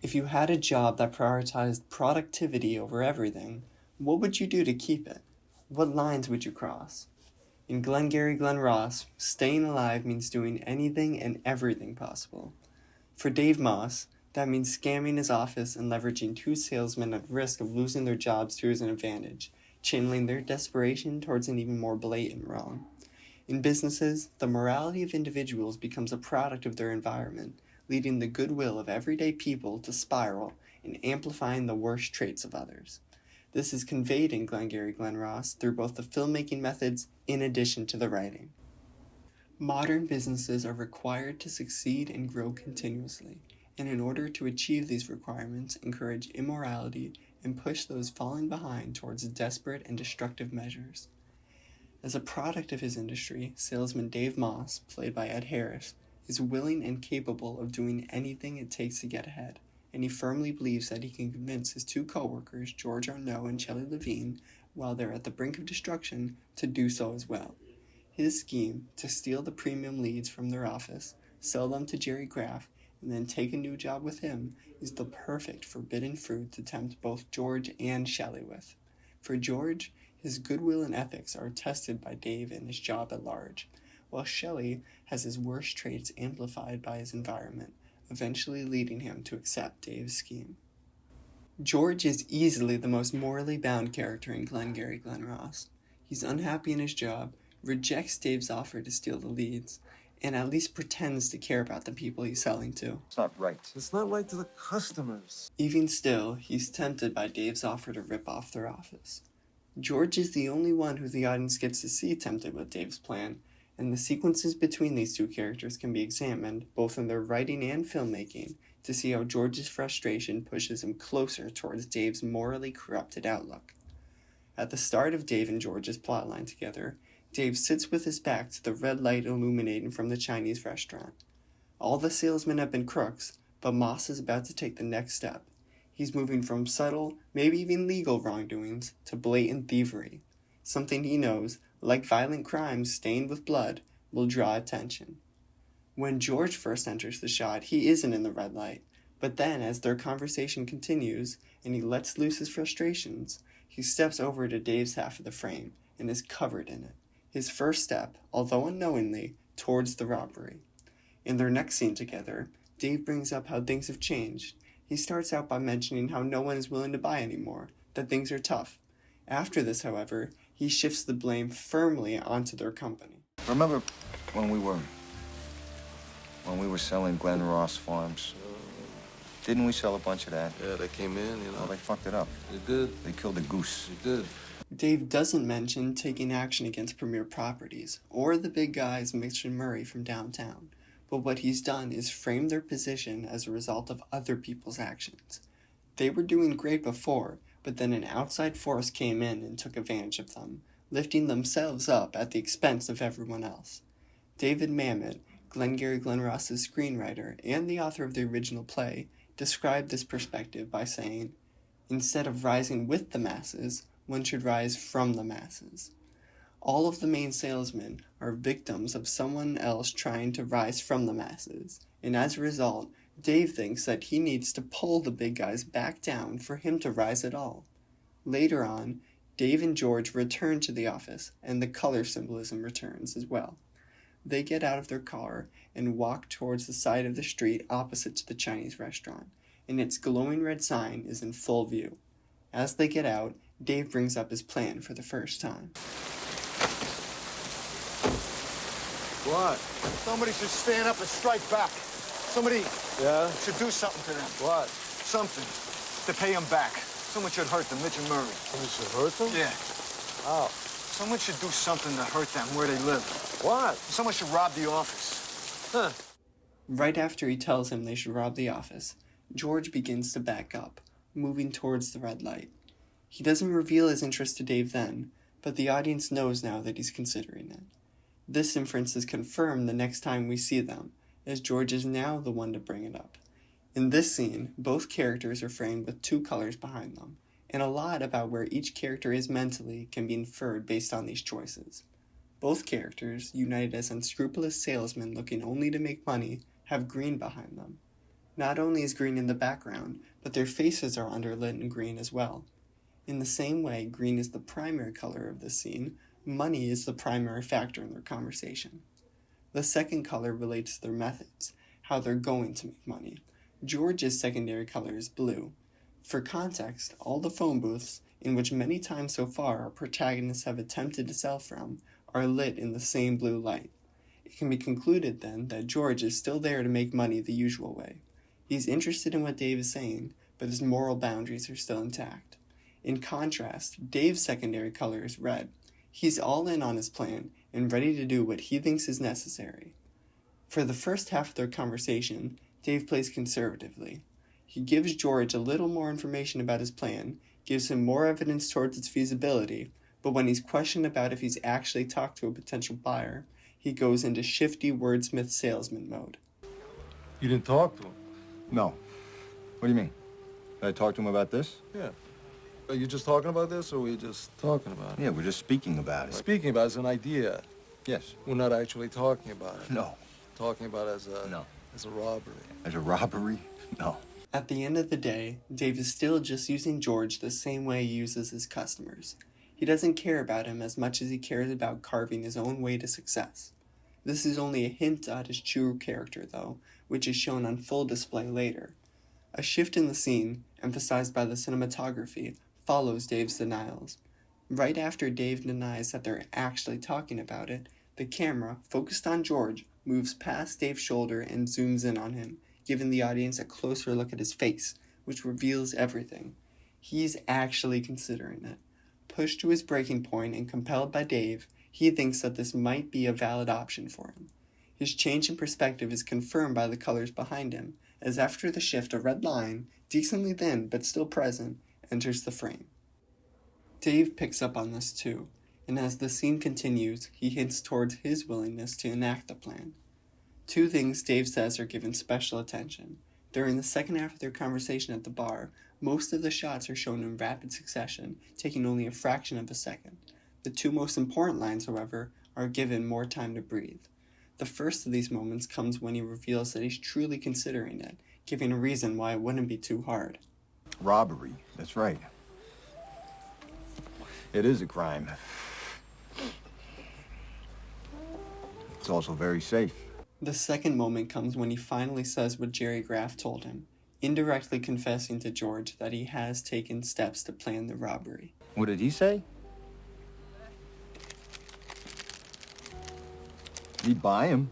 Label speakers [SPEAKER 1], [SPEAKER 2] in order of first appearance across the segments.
[SPEAKER 1] If you had a job that prioritized productivity over everything, what would you do to keep it? What lines would you cross? In Glengarry Glen, staying alive means doing anything and everything possible. For Dave Moss, that means scamming his office and leveraging two salesmen at risk of losing their jobs to his advantage, channeling their desperation towards an even more blatant wrong. In businesses, the morality of individuals becomes a product of their environment, leading the goodwill of everyday people to spiral and amplifying the worst traits of others. This is conveyed in Glengarry Glen through both the filmmaking methods in addition to the writing. Modern businesses are required to succeed and grow continuously, and in order to achieve these requirements, encourage immorality and push those falling behind towards desperate and destructive measures. As a product of his industry, salesman Dave Moss, played by Ed Harris, is willing and capable of doing anything it takes to get ahead, and he firmly believes that he can convince his two co-workers, George Arnault and Shelley Levine, while they're at the brink of destruction, to do so as well. His scheme, to steal the premium leads from their office, sell them to Jerry Graff, and then take a new job with him, is the perfect forbidden fruit to tempt both George and Shelley with. For George, his goodwill and ethics are tested by Dave in his job at large, while Shelley has his worst traits amplified by his environment, eventually leading him to accept Dave's scheme. George is easily the most morally bound character in Glengarry Glen. He's unhappy in his job, rejects Dave's offer to steal the leads, and at least pretends to care about the people he's selling to.
[SPEAKER 2] It's not right.
[SPEAKER 3] It's not right to the customers.
[SPEAKER 1] Even still, he's tempted by Dave's offer to rip off their office. George is the only one who the audience gets to see tempted with Dave's plan, and the sequences between these two characters can be examined, both in their writing and filmmaking, to see how George's frustration pushes him closer towards Dave's morally corrupted outlook. At the start of Dave and George's plotline together, Dave sits with his back to the red light illuminating from the Chinese restaurant. All the salesmen have been crooks, but Moss is about to take the next step. He's moving from subtle, maybe even legal wrongdoings, to blatant thievery. Something he knows, like violent crimes stained with blood, will draw attention. When George first enters the shot, he isn't in the red light, but then as their conversation continues and he lets loose his frustrations, he steps over to Dave's half of the frame and is covered in it. His first step, although unknowingly, towards the robbery. In their next scene together, Dave brings up how things have changed. He starts out by mentioning how no one is willing to buy anymore, that things are tough. After this, however, he shifts the blame firmly onto their company.
[SPEAKER 2] Remember when we were selling Glen Ross Farms? Didn't we sell a bunch of that?
[SPEAKER 3] Yeah, they came in,
[SPEAKER 2] Well, they fucked it up.
[SPEAKER 3] They did.
[SPEAKER 2] They killed a goose.
[SPEAKER 3] They did.
[SPEAKER 1] Dave doesn't mention taking action against Premier Properties, or the big guys Mitch and Murray from downtown, but what he's done is frame their position as a result of other people's actions. They were doing great before, but then an outside force came in and took advantage of them, lifting themselves up at the expense of everyone else. David Mamet, Glengarry Glen screenwriter and the author of the original play, described this perspective by saying, "Instead of rising with the masses, one should rise from the masses." All of the main salesmen are victims of someone else trying to rise from the masses, and as a result, Dave thinks that he needs to pull the big guys back down for him to rise at all. Later on, Dave and George return to the office, and the color symbolism returns as well. They get out of their car and walk towards the side of the street opposite to the Chinese restaurant, and its glowing red sign is in full view. As they get out, Dave brings up his plan for the first time.
[SPEAKER 3] What?
[SPEAKER 4] Somebody should stand up and strike back. Somebody should do something to them.
[SPEAKER 3] What?
[SPEAKER 4] Something to pay them back. Someone should hurt them, Mitch and Murray.
[SPEAKER 3] Somebody should hurt them?
[SPEAKER 4] Yeah.
[SPEAKER 3] How?
[SPEAKER 4] Someone should do something to hurt them where they live.
[SPEAKER 3] What?
[SPEAKER 4] Someone should rob the office.
[SPEAKER 3] Huh.
[SPEAKER 1] Right after he tells him they should rob the office, George begins to back up, moving towards the red light. He doesn't reveal his interest to Dave then, but the audience knows now that he's considering it. This inference is confirmed the next time we see them, as George is now the one to bring it up. In this scene, both characters are framed with two colors behind them, and a lot about where each character is mentally can be inferred based on these choices. Both characters, united as unscrupulous salesmen looking only to make money, have green behind them. Not only is green in the background, but their faces are underlit in green as well. In the same way green is the primary color of the scene, money is the primary factor in their conversation. The second color relates to their methods, how they're going to make money. George's secondary color is blue. For context, all the phone booths, in which many times so far our protagonists have attempted to sell from, are lit in the same blue light. It can be concluded then that George is still there to make money the usual way. He's interested in what Dave is saying, but his moral boundaries are still intact. In contrast, Dave's secondary color is red. He's all in on his plan and ready to do what he thinks is necessary. For the first half of their conversation, Dave plays conservatively. He gives George a little more information about his plan, gives him more evidence towards its feasibility, but when he's questioned about if he's actually talked to a potential buyer, he goes into shifty wordsmith salesman mode.
[SPEAKER 3] You didn't talk to him?
[SPEAKER 2] No. What do you mean? Did I talk to him about this?
[SPEAKER 3] Yeah. Are you just talking about this, or were you just talking about it?
[SPEAKER 2] Yeah, we're just speaking about it.
[SPEAKER 3] Speaking about it as an idea.
[SPEAKER 2] Yes.
[SPEAKER 3] We're not actually talking about it.
[SPEAKER 2] No.
[SPEAKER 3] Talking about it as a...
[SPEAKER 2] No.
[SPEAKER 3] As a robbery.
[SPEAKER 2] As a robbery? No.
[SPEAKER 1] At the end of the day, Dave is still just using George the same way he uses his customers. He doesn't care about him as much as he cares about carving his own way to success. This is only a hint at his true character, though, which is shown on full display later. A shift in the scene, emphasized by the cinematography, follows Dave's denials. Right after Dave denies that they're actually talking about it, the camera, focused on George, moves past Dave's shoulder and zooms in on him, giving the audience a closer look at his face, which reveals everything. He's actually considering it. Pushed to his breaking point and compelled by Dave, he thinks that this might be a valid option for him. His change in perspective is confirmed by the colors behind him, as after the shift a red line, decently thin but still present, enters the frame. Dave picks up on this too, and as the scene continues, he hints towards his willingness to enact the plan. Two things Dave says are given special attention. During the second half of their conversation at the bar, most of the shots are shown in rapid succession, taking only a fraction of a second. The two most important lines, however, are given more time to breathe. The first of these moments comes when he reveals that he's truly considering it, giving a reason why it wouldn't be too hard.
[SPEAKER 2] Robbery. That's right. It is a crime. It's also very safe.
[SPEAKER 1] The second moment comes when he finally says what Jerry Graff told him, indirectly confessing to George that he has taken steps to plan the robbery.
[SPEAKER 2] What did he say? He'd buy him.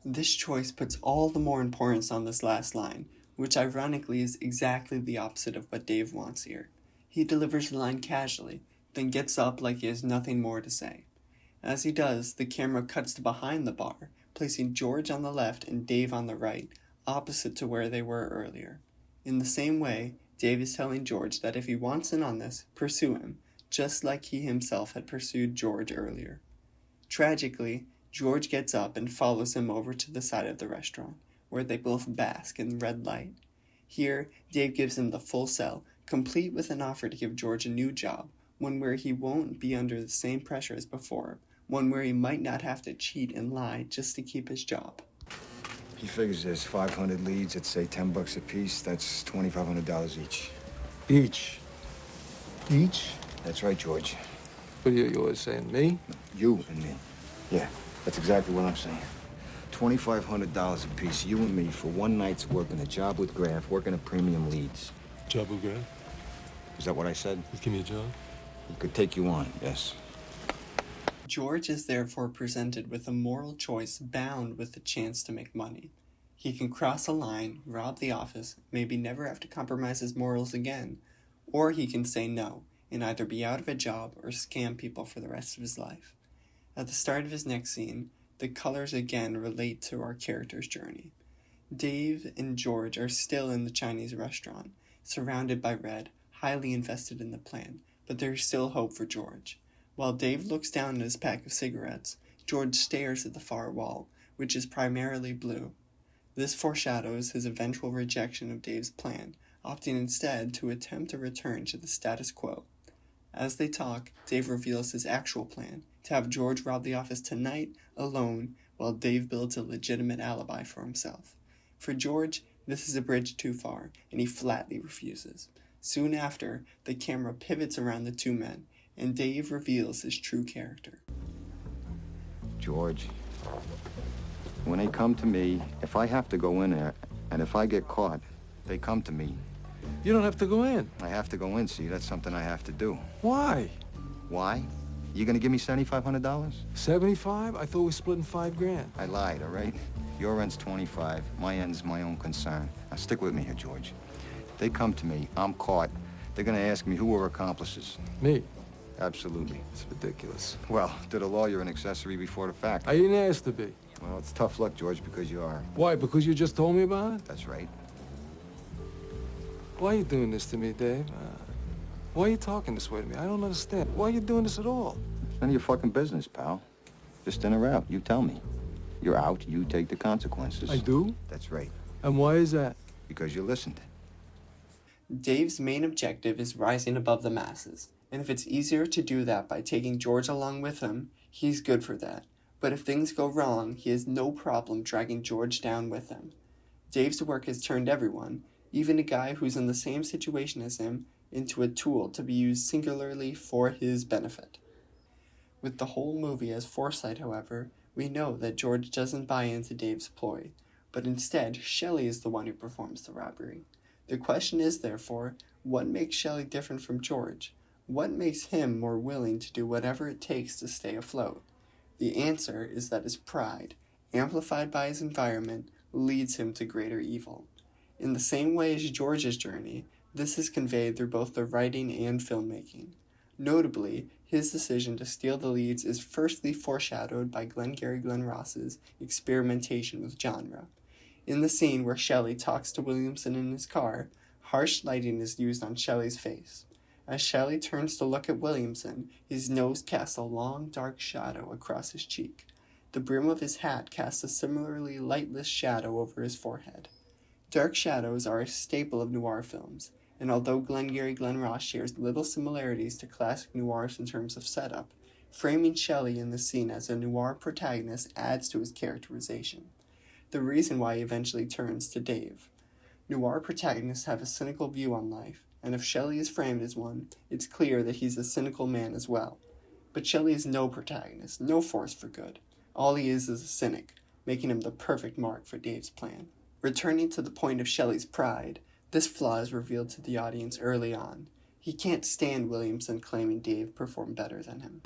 [SPEAKER 1] This choice puts all the more importance on this last line, which ironically is exactly the opposite of what Dave wants here. He delivers the line casually, then gets up like he has nothing more to say. As he does, the camera cuts to behind the bar, placing George on the left and Dave on the right, opposite to where they were earlier. In the same way, Dave is telling George that if he wants in on this, pursue him, just like he himself had pursued George earlier. Tragically, George gets up and follows him over to the side of the restaurant, where they both bask in red light. Here, Dave gives him the full sell, complete with an offer to give George a new job, one where he won't be under the same pressure as before, one where he might not have to cheat and lie just to keep his job.
[SPEAKER 2] He figures there's 500 leads at, say, $10 a piece. That's $2,500 each.
[SPEAKER 3] Each. Each?
[SPEAKER 2] That's right, George.
[SPEAKER 3] What are you always saying, me?
[SPEAKER 2] You and me. Yeah, that's exactly what I'm saying. $2,500 a piece, you and me, for one night's work in a job with Graff, working at premium leads.
[SPEAKER 3] Job with Graff?
[SPEAKER 2] Is that what I said?
[SPEAKER 3] Just give me a job?
[SPEAKER 2] He could take you on, yes.
[SPEAKER 1] George is therefore presented with a moral choice bound with the chance to make money. He can cross a line, rob the office, maybe never have to compromise his morals again, or he can say no and either be out of a job or scam people for the rest of his life. At the start of his next scene, the colors again relate to our character's journey. Dave and George are still in the Chinese restaurant, surrounded by red, highly invested in the plan, but there is still hope for George. While Dave looks down at his pack of cigarettes, George stares at the far wall, which is primarily blue. This foreshadows his eventual rejection of Dave's plan, opting instead to attempt a return to the status quo. As they talk, Dave reveals his actual plan, to have George rob the office tonight, alone, while Dave builds a legitimate alibi for himself. For George, this is a bridge too far, and he flatly refuses. Soon after, the camera pivots around the two men, and Dave reveals his true character.
[SPEAKER 2] George, when they come to me, if I have to go in there, and if I get caught, they come to me.
[SPEAKER 3] You don't have to go in.
[SPEAKER 2] I have to go in, see? That's something I have to do.
[SPEAKER 3] Why?
[SPEAKER 2] Why? You gonna give me $7,500?
[SPEAKER 3] 75? I thought we were splitting $5,000.
[SPEAKER 2] I lied, all right? Your end's 25. My end's my own concern. Now stick with me here, George. They come to me, I'm caught. They're gonna ask me who were accomplices.
[SPEAKER 3] Me?
[SPEAKER 2] Absolutely.
[SPEAKER 3] It's ridiculous.
[SPEAKER 2] Well, to the law, you're an accessory before the fact.
[SPEAKER 3] I didn't ask to be.
[SPEAKER 2] Well, it's tough luck, George, because you are.
[SPEAKER 3] Why? Because you just told me about it?
[SPEAKER 2] That's right.
[SPEAKER 3] Why are you doing this to me, Dave? Why are you talking this way to me? I don't understand. Why are you doing this at all?
[SPEAKER 2] It's none of your fucking business, pal. Just in or out, you tell me. You're out, you take the consequences.
[SPEAKER 3] I do?
[SPEAKER 2] That's right.
[SPEAKER 3] And why is that?
[SPEAKER 2] Because you listened.
[SPEAKER 1] Dave's main objective is rising above the masses, and if it's easier to do that by taking George along with him, he's good for that. But if things go wrong, he has no problem dragging George down with him. Dave's work has turned everyone, even a guy who's in the same situation as him, into a tool to be used singularly for his benefit. With the whole movie as foresight, however, we know that George doesn't buy into Dave's ploy, but instead, Shelley is the one who performs the robbery. The question is, therefore, what makes Shelley different from George? What makes him more willing to do whatever it takes to stay afloat? The answer is that his pride, amplified by his environment, leads him to greater evil. In the same way as George's journey, this is conveyed through both the writing and filmmaking. Notably, his decision to steal the leads is firstly foreshadowed by Glengarry Glen Ross's experimentation with genre. In the scene where Shelley talks to Williamson in his car, harsh lighting is used on Shelley's face. As Shelley turns to look at Williamson, his nose casts a long, dark shadow across his cheek. The brim of his hat casts a similarly lightless shadow over his forehead. Dark shadows are a staple of noir films, and although Glengarry Glen Ross shares little similarities to classic noirs in terms of setup, framing Shelley in the scene as a noir protagonist adds to his characterization. The reason why he eventually turns to Dave. Noir protagonists have a cynical view on life, and if Shelley is framed as one, it's clear that he's a cynical man as well. But Shelley is no protagonist, no force for good. All he is a cynic, making him the perfect mark for Dave's plan. Returning to the point of Shelley's pride, this flaw is revealed to the audience early on. He can't stand Williamson claiming Dave performed better than him.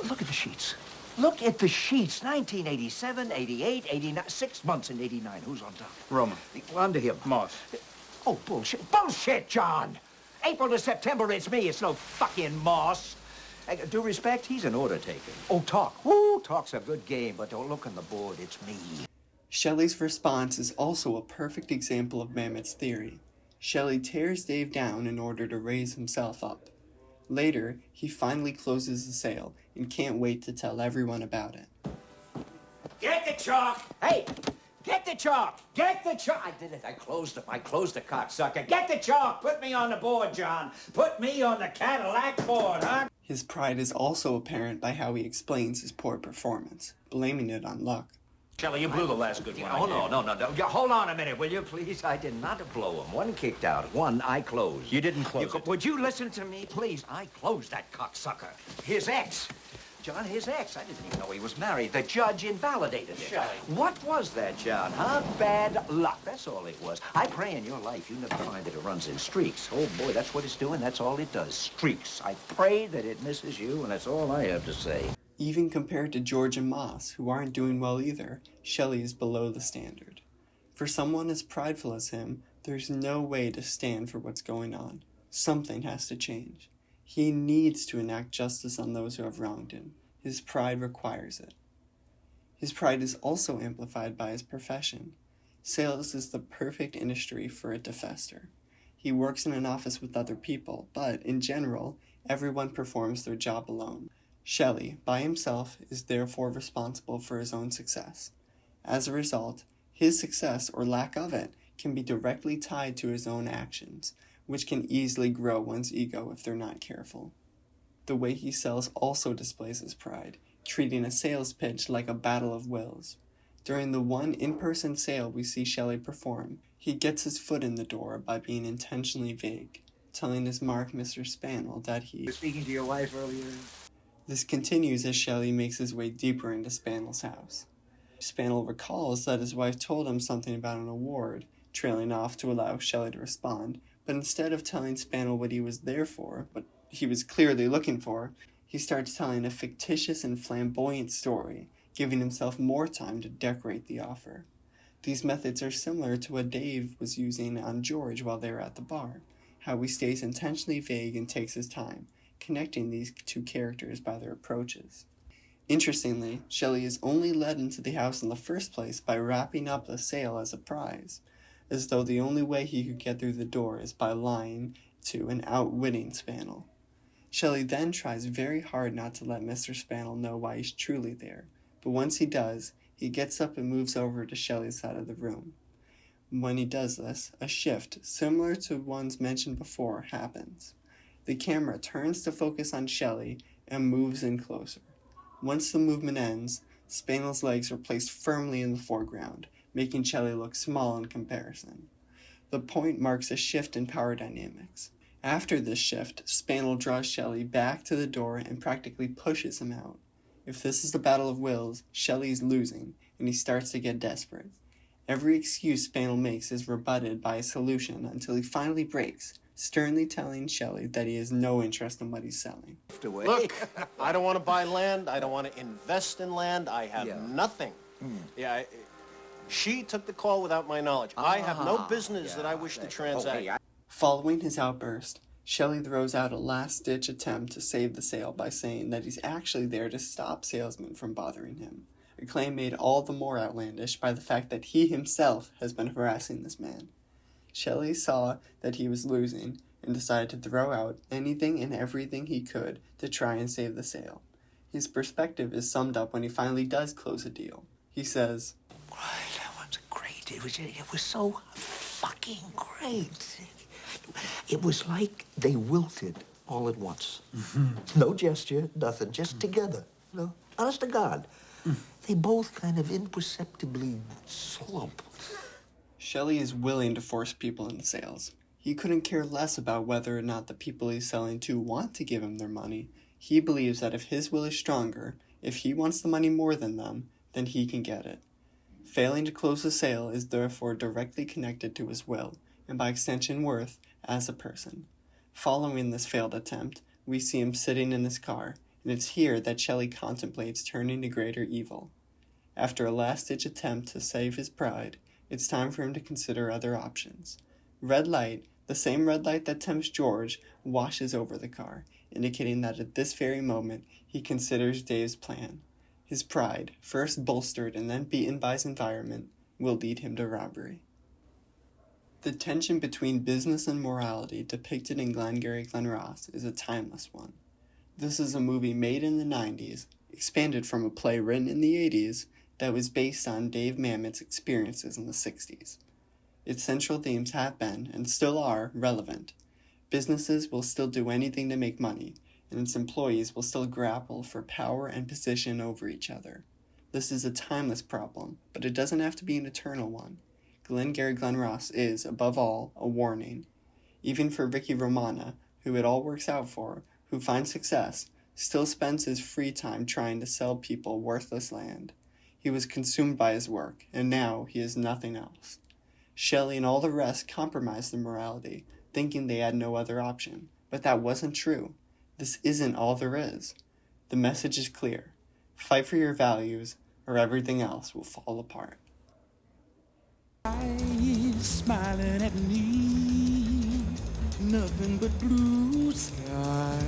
[SPEAKER 5] Look at the sheets. Look at the sheets. 1987, 88, 89, 6 months in 89. Who's on top?
[SPEAKER 6] Roman.
[SPEAKER 5] Under him.
[SPEAKER 6] Moss.
[SPEAKER 5] Oh, bullshit. Bullshit, John! April to September, it's me. It's no fucking Moss. Due respect, he's an order taker. Oh, talk. Ooh, talk's a good game, but don't look on the board. It's me.
[SPEAKER 1] Shelley's response is also a perfect example of Mamet's theory. Shelley tears Dave down in order to raise himself up. Later, he finally closes the sale and can't wait to tell everyone about it.
[SPEAKER 5] Get the chalk! Hey! Get the chalk! Get the chalk! I did it. I closed the cocksucker. Get the chalk! Put me on the board, John. Put me on the Cadillac board, huh?
[SPEAKER 1] His pride is also apparent by how he explains his poor performance, blaming it on luck.
[SPEAKER 5] Shelley, you blew the last good one. Oh, no. Yeah, hold on a minute, will you, please? I did not blow him. One kicked out. One I closed.
[SPEAKER 6] You didn't close it.
[SPEAKER 5] Would you listen to me, please? I closed that cocksucker. His ex. John, his ex. I didn't even know he was married. The judge invalidated it.
[SPEAKER 6] Shelley.
[SPEAKER 5] What was that, John, huh? Bad luck. That's all it was. I pray in your life you never find that it runs in streaks. Oh, boy, that's what it's doing. That's all it does. Streaks. I pray that it misses you, and that's all I have to say.
[SPEAKER 1] Even compared to George and Moss, who aren't doing well either, Shelley is below the standard. For someone as prideful as him, there's no way to stand for what's going on. Something has to change. He needs to enact justice on those who have wronged him. His pride requires it. His pride is also amplified by his profession. Sales is the perfect industry for it to fester. He works in an office with other people, but in general, everyone performs their job alone. Shelley, by himself, is therefore responsible for his own success. As a result, his success or lack of it can be directly tied to his own actions, which can easily grow one's ego if they're not careful. The way he sells also displays his pride, treating a sales pitch like a battle of wills. During the one in-person sale we see Shelley perform, He gets his foot in the door by being intentionally vague, telling his mark Mr. Spaniel that he
[SPEAKER 5] was speaking to your wife earlier.
[SPEAKER 1] This continues as Shelley makes his way deeper into Spaniel's house. Spaniel recalls that his wife told him something about an award, trailing off to allow Shelley to respond, but instead of telling Spaniel what he was there for, what he was clearly looking for, he starts telling a fictitious and flamboyant story, giving himself more time to decorate the offer. These methods are similar to what Dave was using on George while they were at the bar, how he stays intentionally vague and takes his time, connecting these two characters by their approaches. Interestingly, Shelley is only led into the house in the first place by wrapping up the sale as a prize, as though the only way he could get through the door is by lying to and outwitting Spaniel. Shelley then tries very hard not to let Mr. Spaniel know why he's truly there, but once he does, he gets up and moves over to Shelley's side of the room. When he does this, a shift, similar to ones mentioned before, happens. The camera turns to focus on Shelley and moves in closer. Once the movement ends, Spaniel's legs are placed firmly in the foreground, making Shelley look small in comparison. The point marks a shift in power dynamics. After this shift, Spaniel draws Shelley back to the door and practically pushes him out. If this is the battle of wills, Shelley is losing, and he starts to get desperate. Every excuse Spaniel makes is rebutted by a solution until he finally breaks, sternly telling Shelley that he has no interest in what he's selling.
[SPEAKER 4] Look, I don't want to buy land. I don't want to invest in land. I have nothing. She took the call without my knowledge. I have no business that I wish to transact.
[SPEAKER 1] Following his outburst, Shelley throws out a last-ditch attempt to save the sale by saying that he's actually there to stop salesmen from bothering him, a claim made all the more outlandish by the fact that he himself has been harassing this man. Shelley saw that he was losing and decided to throw out anything and everything he could to try and save the sale. His perspective is summed up when he finally does close a deal. He says,
[SPEAKER 5] That was great. It was so fucking great. It was like they wilted all at once. No gesture, nothing, just together. Honest to God. They both kind of imperceptibly slumped.
[SPEAKER 1] Shelley is willing to force people into sales. He couldn't care less about whether or not the people he's selling to want to give him their money. He believes that if his will is stronger, if he wants the money more than them, then he can get it. Failing to close the sale is therefore directly connected to his will, and by extension worth, as a person. Following this failed attempt, we see him sitting in his car, and it's here that Shelley contemplates turning to greater evil. After a last-ditch attempt to save his pride, it's time for him to consider other options. Red light, the same red light that tempts George, washes over the car, indicating that at this very moment he considers Dave's plan. His pride, first bolstered and then beaten by his environment, will lead him to robbery. The tension between business and morality depicted in Glengarry Glen is a timeless one. This is a movie made in the 90s, expanded from a play written in the 80s, that was based on Dave Mamet's experiences in the 60s. Its central themes have been, and still are, relevant. Businesses will still do anything to make money, and its employees will still grapple for power and position over each other. This is a timeless problem, but it doesn't have to be an eternal one. Glengarry Glen is, above all, a warning. Even for Ricky Romana, who it all works out for, who finds success, still spends his free time trying to sell people worthless land. He was consumed by his work, and now he is nothing else. Shelley and all the rest compromised their morality, thinking they had no other option. But that wasn't true. This isn't all there is. The message is clear. Fight for your values, or everything else will fall apart.
[SPEAKER 6] Eyes smiling at me, nothing but blue sky.